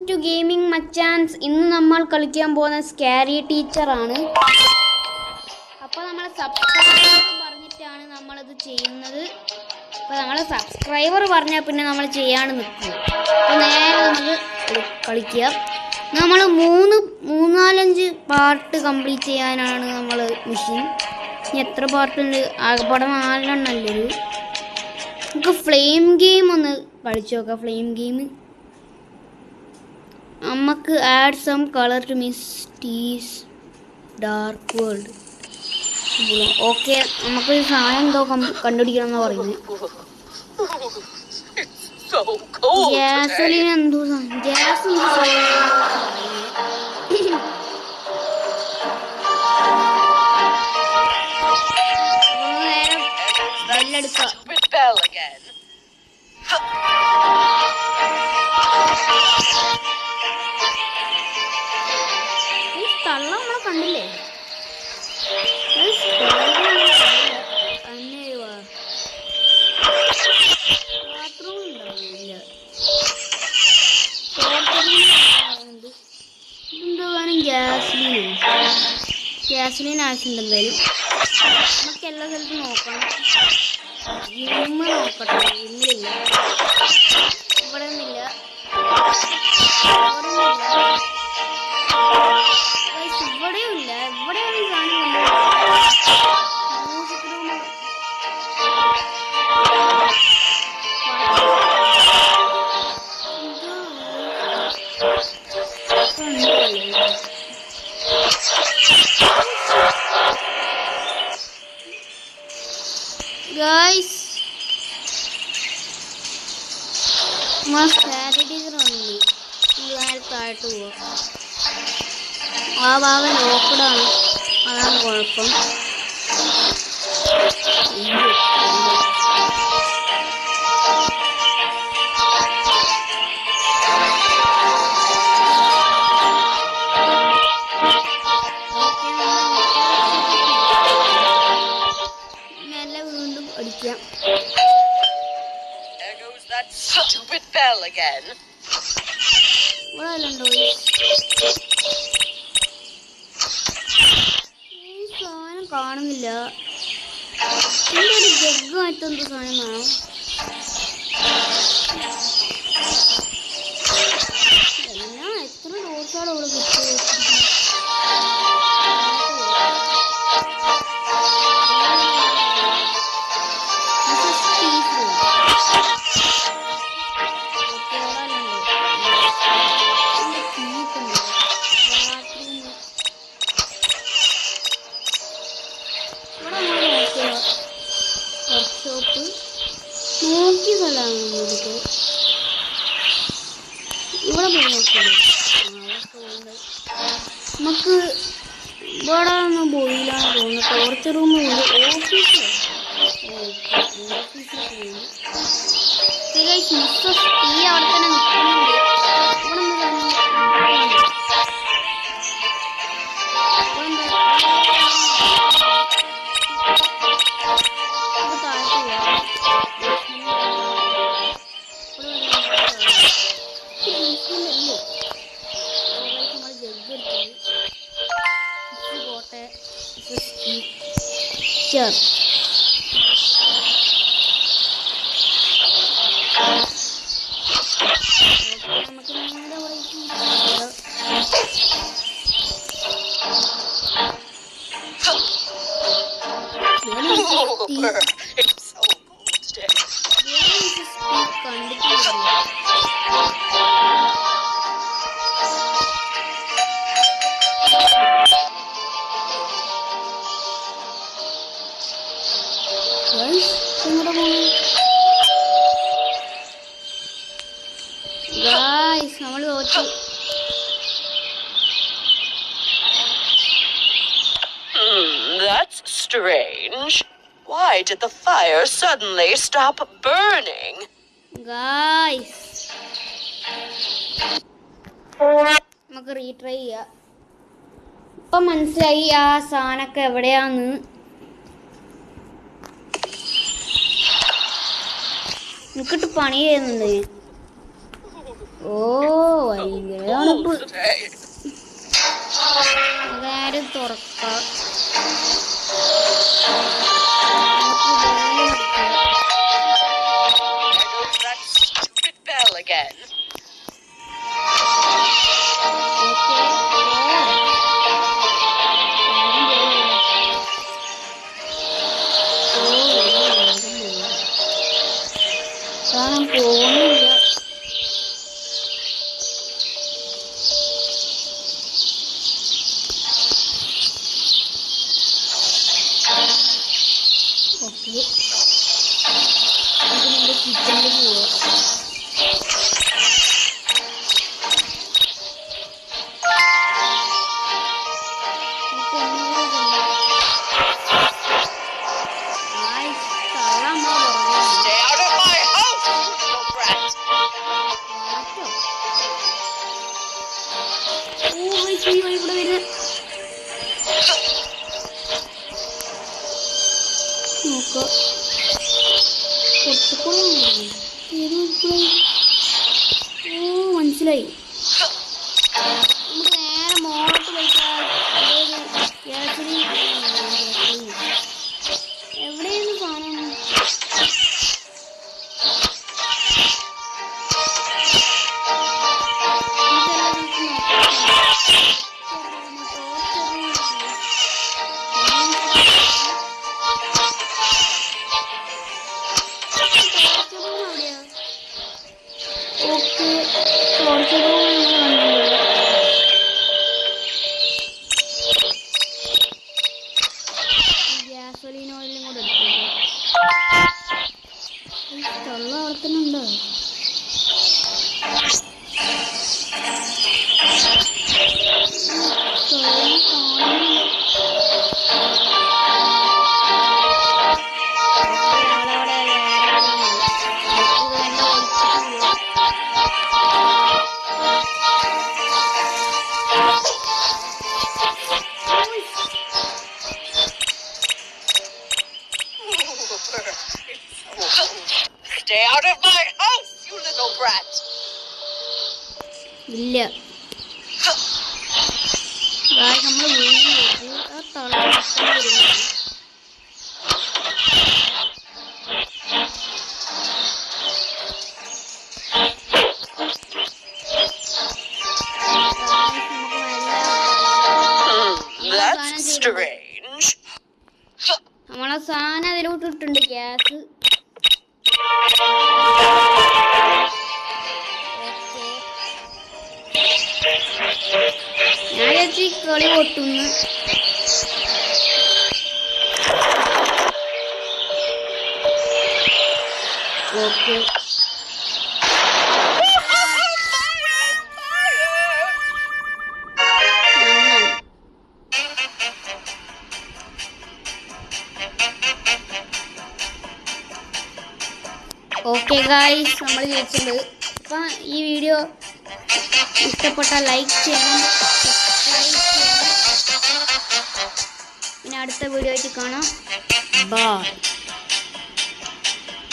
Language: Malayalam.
To gaming മച്ചാൻസ്. ഇന്ന് നമ്മൾ കളിക്കാൻ പോകുന്ന സ്കാരി ടീച്ചറാണ്. അപ്പോൾ നമ്മൾ സബ്സ്ക്രൈബർ പറഞ്ഞിട്ടാണ് നമ്മളിത് ചെയ്യുന്നത്. അപ്പോൾ നമ്മൾ സബ്സ്ക്രൈബർ പറഞ്ഞാൽ പിന്നെ നമ്മൾ ചെയ്യാണ്ട് നിൽക്കും. അപ്പോൾ നേരെ നമുക്ക് കളിക്കുക. നമ്മൾ മൂന്നാലഞ്ച് പാർട്ട് കംപ്ലീറ്റ് ചെയ്യാനാണ് നമ്മൾ മിഷൻ. ഇനി എത്ര പാർട്ടുണ്ട്? ആകെപ്പാടെ 4 എണ്ണല്ലേ. നമുക്ക് ഫ്ലെയിം ഗെയിം ഒന്ന് കളിച്ചു നോക്കാം. ഫ്ലെയിം ഗെയിം നമുക്ക് add some colour to Misty's dark world. Okay, നമുക്ക് സാധനം എന്തോ കണ്ടുപിടിക്കണം എന്നാ പറയുന്നത്. ഗ്യാസോലിന് എന്തോ ഗ്യാസ് നേരം ബെല്ലെടുക്കാം. തള്ള നമ്മളെ കണ്ടില്ലേ? ബാത്റൂം ഉണ്ടാവില്ല. ഇതെന്തോ വേണം? ഗ്യാസിലിന് ആവശ്യമുണ്ട് എന്തായാലും. നമുക്ക് എല്ലാ സ്ഥലത്തും നോക്കാം. ജിമ്മ് നോക്കട്ടെ. ജിമ്മിലില്ല, ഇവിടെ ഒന്നുമില്ല, ഇവിടെയും ഇല്ല. ഇവിടെയാണ് ഈ സാധനം. ഗൈസ്, താഴോട്ട് പോവാം. ആ ഭാഗം ലോക്കഡാണ്, അതാണ് കുഴപ്പം. മെല്ലെ വീണ്ടും അടിക്കാം. ഇവിടെ അല്ലണ്ടോ സാധനം കാണുന്നില്ല. ഇതിൻ്റെ ഒരു ജഗ്ഗായിട്ട് എന്തോ സാധനം വേണം. എല്ലാം എത്ര ഡോസാണ് ഇവിടെ കിട്ടിയത്. വർക്ക്ഷോപ്പ് നോക്കിയ സ്ഥലമാണ് നമ്മൾക്ക്. ഇവിടെ പോയി നോക്കിയത് നമുക്ക്. ഇവിടെ ഒന്നും പോയില്ലാണ് തോന്നുന്നു. ടോർച്ച് റൂമുണ്ട്, ഓഫീസിൽ ഈ അവിടെ തന്നെ നിൽക്കുന്നുണ്ട്. നമുക്ക് നേരെ നമ്മൾ തോറ്റു. That's strange. Why did the fire suddenly stop burning? Guys, നമുക്ക് റീട്രൈ ചെയ്യാം. ഇപ്പം മനസ്സിലായി ആ സാധനമൊക്കെ എവിടെയാന്ന്. എനിക്കിട്ട് പണി ചെയ്യുന്നുണ്ട്. ഓ ഭയങ്കര cold today. അതാരും തുറക്കാം. There goes that stupid bell again. പോകുന്നില്ല. ഓക്കെ, ഇതിനെന്റെ കിച്ചണിൽ പോവാം. Stay out of my house, you little brat. ഇവിടെ വരുന്ന നോക്കാം. മനസ്സിലായി. നമുക്ക് നേരെ മോളോട്ട് പോയിട്ടാൽ എവിടെയാണ് സാധനം? ഗ്യാസോലിൻ ഓയിലും കൂടെ എടുത്തുള്ള വളർത്തുന്നുണ്ടോ? Stay out of my house, you little brat. ഇല്ല, നമ്മൾ വീണ്ടും വെച്ച് ആ തള That's strange. നമ്മളെ സാധനം അതിലോട്ട് ഇട്ടുണ്ട്. ഗ്യാസ് ഞാൻ ചേച്ചി കളി പൊട്ടുന്നു. ഓക്കെ, ഓക്കെ ഗായ്സ്, നമ്മൾ ജയിച്ചത്. അപ്പം ഈ വീഡിയോ ഇഷ്ടപ്പെട്ടാൽ ലൈക്ക് ചെയ്യണം, സബ്സ്ക്രൈബ് ചെയ്യണം. പിന്നെ അടുത്ത വീഡിയോ ആയിട്ട് കാണാം. ബൈ.